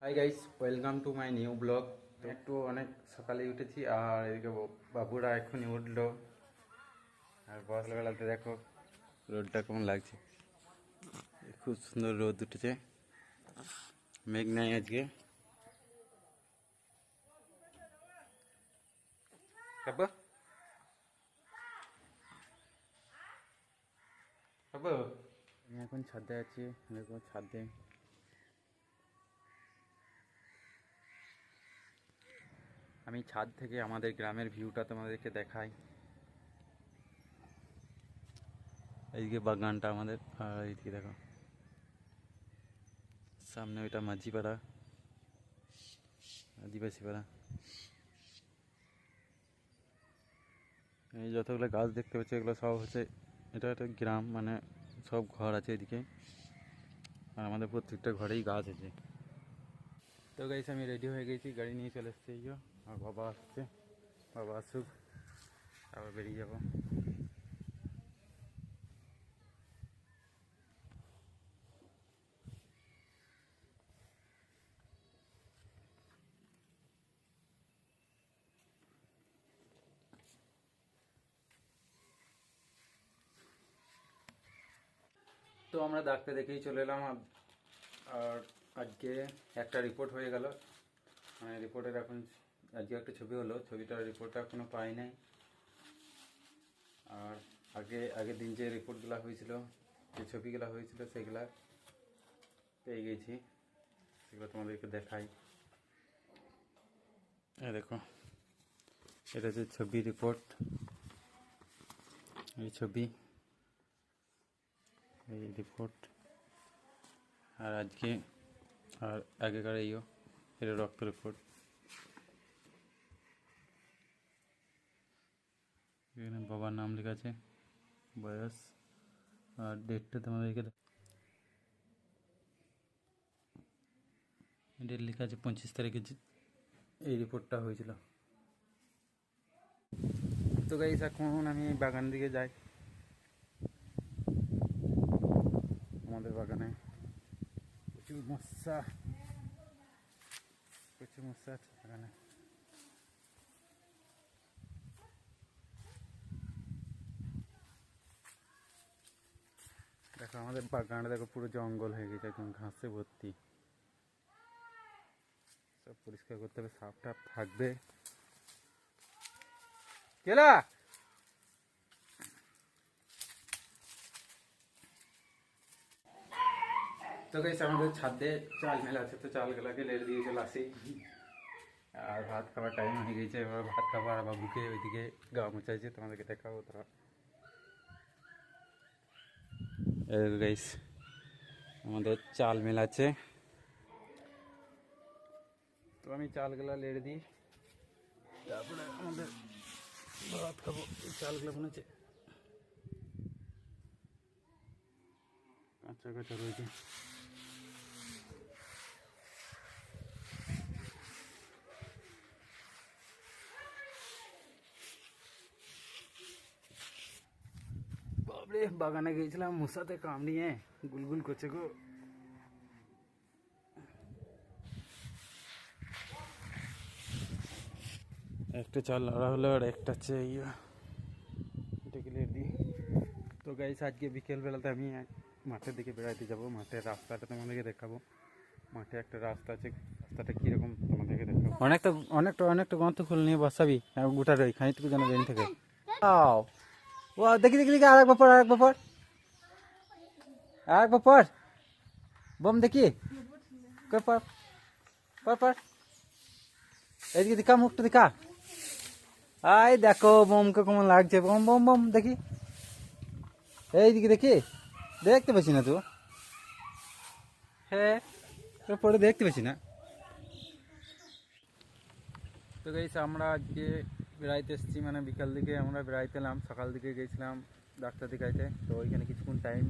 Hi guys, welcome to my new blog. তো একটু অনেক সকালে উঠেছি আর এদিকে বাবুরা এক্ষুনি উঠলো। আর সকালবেলাতে দেখো রোদটা কেমন লাগছে, খুব সুন্দর রোদ উঠেছে, মেঘ নাই আজকে। বাবা বাবা, আমি এখন ছাদে আছি, দেখো ছাদে। আমি ছাদ থেকে আমাদের গ্রামের ভিউটা তোমাদেরকে দেখাই। এইদিকে বাগানটা আমাদের, আর এইদিকে দেখো সামনে ওইটা মাঝিপাড়া, আদিবাসী পাড়া। এই যতগুলো গাছ দেখতে পাচ্ছি এগুলো সব হচ্ছে, এটা একটা গ্রাম, মানে সব ঘর আছে এদিকে, আর আমাদের প্রত্যেকটা ঘরেই গাছ আছে। তো গাইস আমি রেডি হয়ে গেছি, গাড়ি নিয়ে চলে এসছে এই আর বাবা আসছে, বাবা আসুক তারপর বেরিয়ে যাবো। তো আমরা ডাক্তার দেখেই চলে এলাম, আর আজকে একটা রিপোর্ট হয়ে গেল, মানে রিপোর্টের এখন আজকে একটা ছবি হলো, ছবিটার রিপোর্টটা এখনো পাই নাই। আর আগের দিন যে রিপোর্টগুলো হয়েছিল, যে ছবিগুলো হয়েছিল সেগুলা পেয়ে গেছি, সেগুলো তোমাদেরকে দেখাই। দেখো এটা হচ্ছে ছবি রিপোর্ট, এই ছবি, এই রিপোর্ট, আর আজকে আর আগেকার এটা রক্ত রিপোর্ট। এখানে বাবার নাম লেখা আছে, বয়স আর ডেটটা তোমাদেরকে ডেট লেখা আছে 25 তারিখে এই রিপোর্টটা হয়েছিল। তো গাইস এখন আমি বাগান দিকে যাই, আমাদের বাগানে প্রচুর মশা আছে বাগানে। দেখো আমাদের বাগানটা দেখো পুরো জঙ্গল হয়ে গেছে, একদম ঘাসে ভর্তি, সব পরিষ্কার করতে হবে, সাপ টাপ থাকবে। কেলা তো গাইস আমাদের ছাদে চাল মেলা আছে, তো চালগুলাকে লেড়ে দিয়ে চলে আসি। আর ভাত খাওয়ার টাইম হয়ে গেছে, এবার ভাত খাবার আর বাবুকে ওইদিকে গা মুচাইছে, তোমাদেরকে দেখাবো তারা। গাইস আমাদের চাল মেলাচ্ছে, তো আমি চালগুলা লেড়ে দিই, তারপরে আমাদের ভাত খাবো। এই চালগুলো মনে হচ্ছে কাঁচা কাঁচা রয়েছে। বাবরে বাগানে গিয়েছিলাম, মশাতে কামড়িয়ে গুলগুল করছে গো। একটা চাল লড়া হলো আর একটা হচ্ছে এটাকে লেট দিই। তো গাইস আজকে বিকেলবেলাতে আমি মাঠের দিকে বেড়াইতে যাব, মাঠের রাস্তাটা তোমাদেরকে দেখাবো। মাঠে একটা রাস্তা আছে, রাস্তাটা কীরকম তোমাদেরকে দেখাবো। অনেকটা অনেকটা অনেকটা গন্ত খুলে নিয়ে বসাবি, গোটা রই খানিকটুকু যেন বেরিয়ে থাকে। ও দেখি দেখি দেখি, আরেকবার পর আরেকবার পর আরেকবার পর বম দেখি, পর পর পর এইদিকে দিকা, মুখটা দিকা। আই দেখো বোমকে কেমন লাগছে, বম বম বম দেখি, এইদিকে দেখি, দেখতে পাচ্ছি না তো। হ্যাঁ পরে দেখতে পাচ্ছি না। তো গাইস আমরা আজকে বেড়াইতে এসেছি, মানে বিকাল দিকে আমরা বেড়াইতে এলাম, সকাল দিকে গেছিলাম ডাক্তার দেখাইতে, তো ওইখানে কিছুক্ষণ টাইম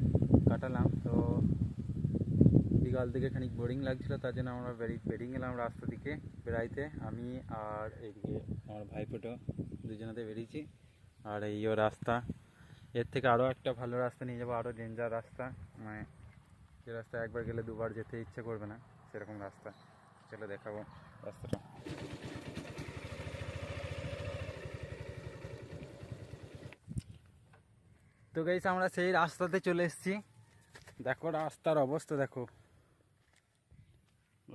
কাটালাম। তো বিকাল দিকে খানিক বোরিং লাগছিল, তার জন্য আমরা বেরিয়ে গেলাম রাস্তা দিকে বেড়াইতে, আমি আর এইদিকে আমার ভাইফোঁটো দুজনেতে বেরিয়েছি। আর এই রাস্তা, এর থেকে আরও একটা ভালো রাস্তা নিয়ে যাবো, আরও ডেঞ্জার রাস্তা, মানে যে রাস্তা একবার গেলে দুবার যেতে ইচ্ছে করবে না সেরকম রাস্তা। চলো দেখাবো রাস্তাটা। তো গাইস আমরা সেই রাস্তাতে চলে এসেছি। দেখো রাস্তার অবস্থা দেখো,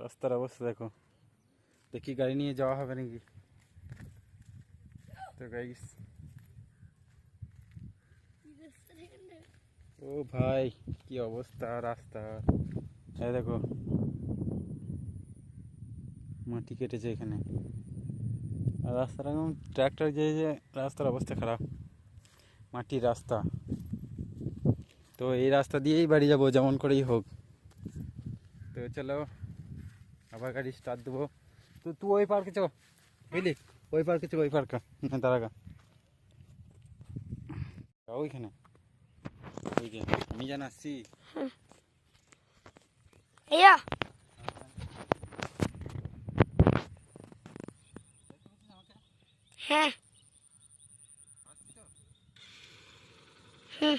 রাস্তার অবস্থা দেখো। দেখি গাড়ি নিয়ে যাওয়া হবে নাকি। তো গাইস ও ভাই কি অবস্থা রাস্তা, এই দেখো মাটি কেটেছে এখানে। আর রাস্তাটা একদম ট্র্যাক্টর যে রাস্তার অবস্থা খারাপ, মাটির রাস্তা। তো এই রাস্তা দিয়েই বাড়ি যাবো যেমন করেই হোক। তো চলো আবার গাড়ি স্টার্ট দেবো। তো তুই ওই পার্কে চো, বুঝলি, ওই পার্কে চো, ওই পার্কে দাঁড়াগা ওইখানে, ওই যে আমি জান আসছি। হ্যাঁ হুম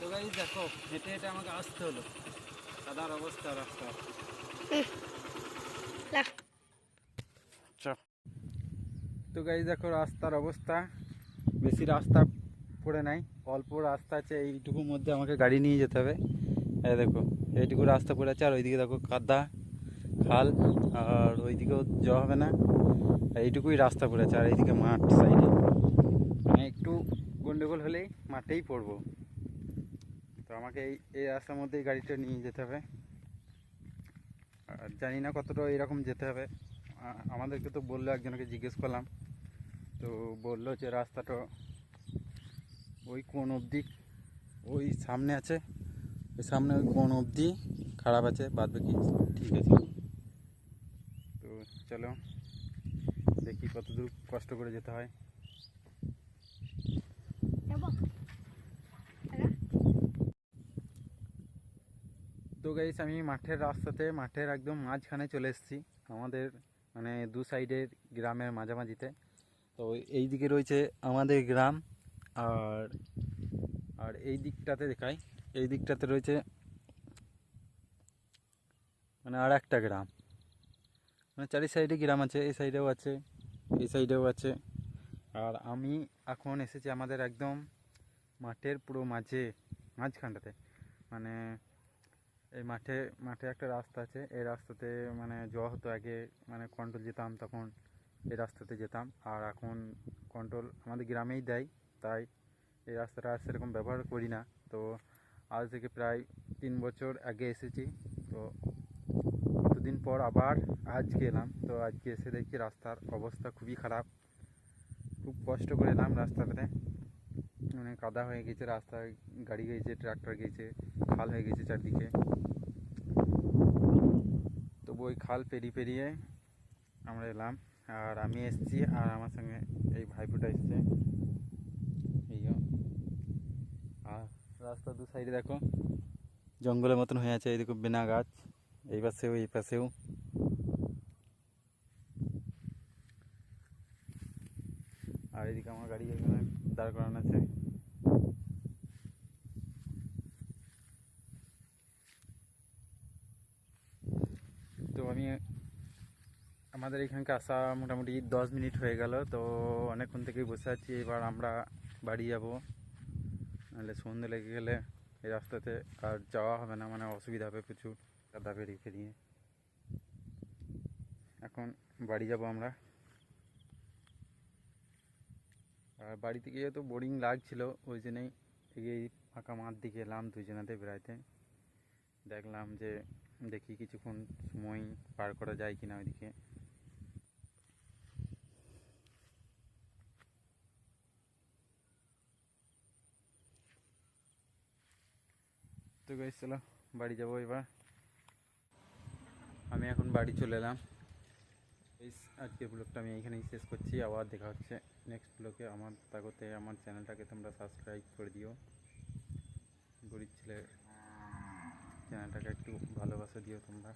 তো গাইস দেখো হেঁটে হেঁটে আমাকে আসতে হলো, কাদার অবস্থা রাস্তা। তো গাইস দেখো রাস্তার অবস্থা, বেশি রাস্তা পড়ে নাই, অল্প রাস্তা আছে, এইটুকুর মধ্যে আমাকে গাড়ি নিয়ে যেতে হবে। এই দেখো এইটুকু রাস্তা পড়ে আছে, আর ওইদিকে দেখো কাদা খাল, আর ওইদিকেও যাওয়া হবে না, এইটুকুই রাস্তা পড়ে আছে। আর এইদিকে মাঠ সাইডে, মানে একটু গন্ডগোল হলেই মাঠেই পড়বো। তো আমাকে এই রাস্তার মধ্যেই গাড়িটা নিয়ে যেতে হবে। আর জানি না কতটা এরকম যেতে হবে, আমাদেরকে তো বললো, একজনকে জিজ্ঞেস করলাম, তো বললো যে রাস্তাটা ওই কোন অবধি, ওই সামনে আছে, ওই সামনে ওই কোন অবধি খারাপ আছে, বাদ বাকি সব ঠিক আছে। তো চলো দেখি কত দূর কষ্ট করে যেতে হয়। তো গাইস আমি মাঠের রাস্তাতে, মাঠের একদম মাঝখানে চলে এসেছি, আমাদের মানে দু সাইডের গ্রামের মাঝামাঝিতে। তো এই দিকে রয়েছে আমাদের গ্রাম, আর আর এই দিকটাতে দেখাই, এই দিকটাতে রয়েছে মানে আর একটা গ্রাম, মানে চারি সাইডে গ্রাম আছে, এই সাইডেও আছে, এই সাইডেও আছে। আর আমি এখন এসেছি আমাদের একদম মাঠের পুরো মাঝখানটাতে, মানে এই মাঠে মাঠে একটা রাস্তা আছে, এই রাস্তাতে মানে যাওয়া হতো আগে, মানে কন্ট্রোল যেতাম তখন এই রাস্তাতে যেতাম, আর এখন কন্ট্রোল আমাদের গ্রামেই দেয়, তাই এই রাস্তাটা আর সেরকম ব্যবহার করি না। তো আজ থেকে প্রায় 3 বছর আগে এসেছি, তো কতদিন পর আবার আজকে এলাম। তো আজকে এসে দেখি রাস্তার অবস্থা খুবই খারাপ, খুব কষ্ট করে এলাম রাস্তাটাতে, মানে কাদা হয়ে গেছে রাস্তায়, গাড়ি গেছে, ট্রাক্টর গেছে, খাল হয়ে গেছে চারদিকে। তবু ওই খাল পেরিয়ে আমরা এলাম, আর আমি এসেছি, আর আমার সঙ্গে এই ভাইপোটা এসছে, এই আর রাস্তা দু সাইডে দেখো জঙ্গলের মতন হয়ে আছে, এইদিকে বেনা গাছ, এই পাশেও এই পাশেও। আর এদিকে আমার গাড়ি এখানে দাঁড় করানো আছে। তো আমি আমাদের এখানকে আসা মোটামুটি 10 মিনিট হয়ে গেল, তো অনেকক্ষণ থেকেই বসে আছি, এবার আমরা বাড়ি যাব, নাহলে সন্ধে লেগে গেলে এই রাস্তাতে আর যাওয়া হবে না, মানে অসুবিধা হবে প্রচুর, কাদা পেরিয়ে। এখন বাড়ি যাব আমরা। আর বাড়িতে গিয়ে তো বোরিং লাগছিল, ওই জন্যই এই ফাঁকা মাঠ দিকে এলাম দুজনাতে বেড়াইতে, দেখলাম যে দেখি কিছুক্ষণ সময় পার করা যায় কিনা ওইদিকে। তো গাইস চলো বাড়ি যাবো এবার। আমি এখন বাড়ি চলে এলাম। আজকের ব্লগটা আমি এইখানেই শেষ করছি। আবার দেখা হচ্ছে নেক্সট ব্লগে। আমার তাগতে আমার চ্যানেলটাকে তোমরা সাবস্ক্রাইব করে দিও। গরিব ছেলের চ্যানেলটাকে একটু ভালোবাসা দিও তোমরা।